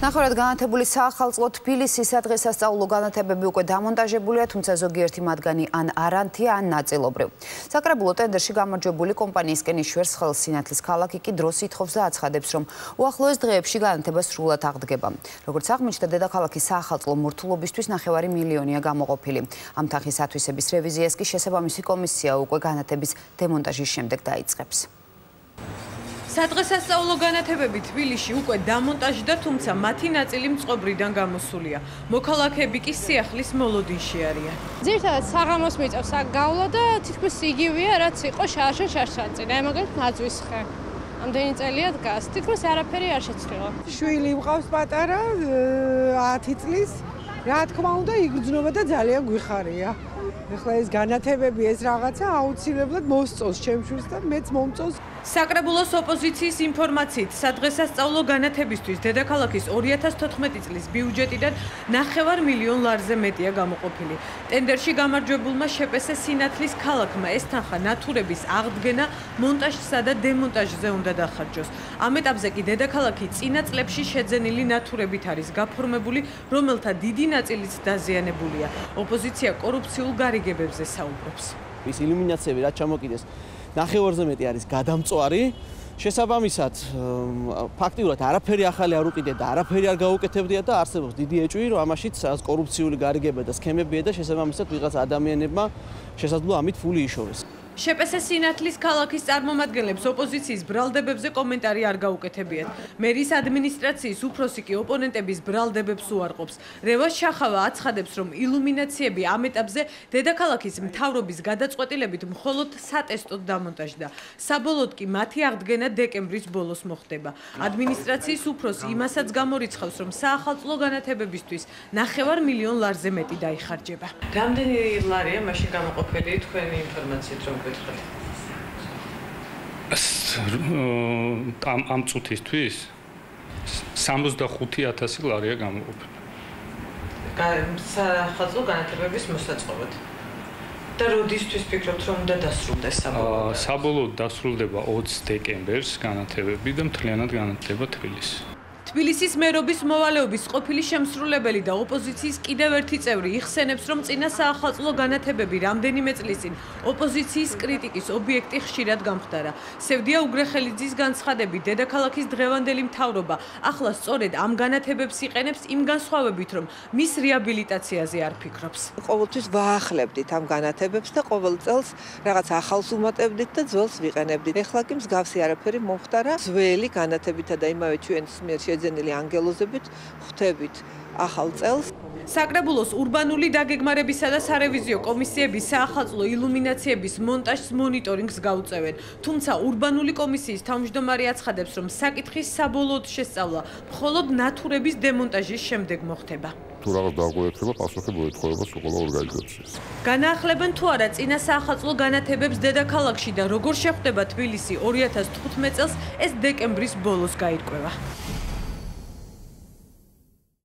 ნახევრად განათებული საახალწლო თბილისის სადღესასწაულო განათებები უკვე დამონტაჟებულია, თუმცა ზოგიერთი მათგანი ან არანთია, ან ნაწილობრივ. საკრებულო ტენდერში გამარჯვებული კომპანიისკენ იშვერს ხელს სინათლის ქალაქი კი დროს ითხოვს და აცხადებს, რომ უახლოეს დღეებში განათება სრულად აღდგება. როგორც აღმოჩნდა, დედაქალაქის საახალწლო მორთულობისთვის 9 მილიონია გამოყოფილი. ამ თანხის ათვისების რევიზიას კი შესაბამისი კომისია უკვე განათების დემონტაჟის შემდეგ დაიწყებს. სადღესასწაულო განათებები თბილისში უკვე დამონტაჟდა, თუმცა მათი ნაწილი მწყობრიდან გამოსულია. მოქალაქეები კი სიახლის მოლოდინში არიან. ძირითადად საღამოს მიწევს გავლა და თითქმის იგივეა, რაც იყო შარშან-წინ. აი მაგალითად ნაძვის ხე. ამდენი წელია დგას. თითქმის არაფერი არ შეცვლილა. შვილი მყავს პატარა 10 წლის. რა თქმა უნდა, იგრძნობა და ძალიან გვიხარია. ეხლა ეს განათებები ეს რაღაცა აუცილებლად მოსწონს ჩემს შვილს და მეც მომწონს. საკრებულოს ოპოზიციის ინფორმაციით, სადღესასწაულო განათებისთვის დედაქალაქის 2014 წლის ბიუჯეტიდან 9 მილიონ ლარზე მეტია გამოყოფილი. ტენდერში გამარჯვებულმა შეპესე სინათლის ქალაქმა ეს თანხა ნათურების აღდგენა, მონტაჟსა და დემონტაჟზე უნდა დახარჯოს. ამ ეტაპზე კი დედაქალაქი წინა წლებში შეძენილი ნათურებით არის გაფორმებული, რომელთა დიდი ნაწილიც დაზიანებულია. ოპოზიცია კორუფციულ გარიგებებზე საუბრობს. ის ილუმინაციები რაც ჩამოკიდეს 9-ზე მეტი არის გადამწვარი. შესაბამისად, ფაქტიურად არაფერი ახალი არ უყიდეთ და არაფერი არ გაუკეთებდია და არსებობს დიდი ეჭვი, რომ ამაშიც კორუფციული გარიგება და სქემებია და შესაბამისად ვიღაც ადამიანებმა შესაძლოა ამით ფული იშოვეს. შეპესე სინათლის ქალაქის წარმომადგენლებს ოპოზიციის ბრალდებებზე კომენტარი არ გაუკეთებიათ. მერის ადმინისტრაციის უფროსი კი ოპონენტების ბრალდებებს უარყოფს. რევას შახავა აცხადებს, რომ ილუმინაციები ამ ეტაპზე დედაქალაქის მთავრობის გადაწყვეტილებით მხოლოდ სატესტოდ დამონტაჟდა. საბოლოოდ კი მათი აღდგენა დეკემბრის ბოლოს მოხდება. ადმინისტრაციის უფროსი იმასაც გამორიცხავს, რომ საახალწლო განათებებისთვის 9 მილიონ ლარზე მეტი დაიხარჯება. რამდენი ლარია მაშინ გამოყოფილი თქვენი ინფორმაციით რომ ამ წუთისთვის 65,000 ლარია გამოყოფილი. საახალწლო განათებების მოსაწყობად. და როდისთვის ფიქრობთ, რომ უნდა დასრულდეს საბოლოოდ? საბოლოოდ დასრულდება 20 დეკემბერს განათებები და მთლიანად განათლება თბილისში. თბილისის მერობის მოვალეობის ყოფილი შემსრულებელი და ოპოზიციის კიდევ ერთი წევრი იხსენებს, რომ წინა საახალწლო განათებები რამდენიმე წლის წინ ოპოზიციის კრიტიკის ობიექტი ხშირად გამხდარა. სევდია უგრეხელიძის განცხადებით, დედაქალაქის დღევანდელი მთავრობა ახლა სწორედ ამ განათებებს იყენებს იმ განსხვავებით, რომ მის რეაბილიტაციაზე არ ფიქრობს. ყოველთვის ვაახლებდით ამ განათებებს და ყოველ წელს რაღაც ახალს უმატებდით და ძველს ვიყენებდით. ეხლა კი მსგავსი არაფერი მომხდარა. ძველი განათებითა და იმავე ჩვენს მიერ შეძენილი ანგელოზებით ხვდებით ახალ წელს. საკრებულოს ურბანული დაგეგმარებისა და სარევიზიო კომისიების საახალწლო ილუმინაციების მონტაჟს მონიტორინგს გაუწევენ. თუმცა ურბანული კომისიის თავმჯდომარე აცხადებს, რომ საკითხის საბოლოოდ შესწავლა მხოლოდ ნათურების დემონტაჟის შემდეგ მოხდება. თუ რაღაც დაგვეეთება, პასუხი მოეთხოვება ყველა ორგანიზაციას. განაახლებენ თუ არა წინა საახალწლო განათებებს დედაქალაქში და როგორ შეხვდება თბილისი 2015 წელს, ეს დეკემბრის ბოლოს გაირკვევა.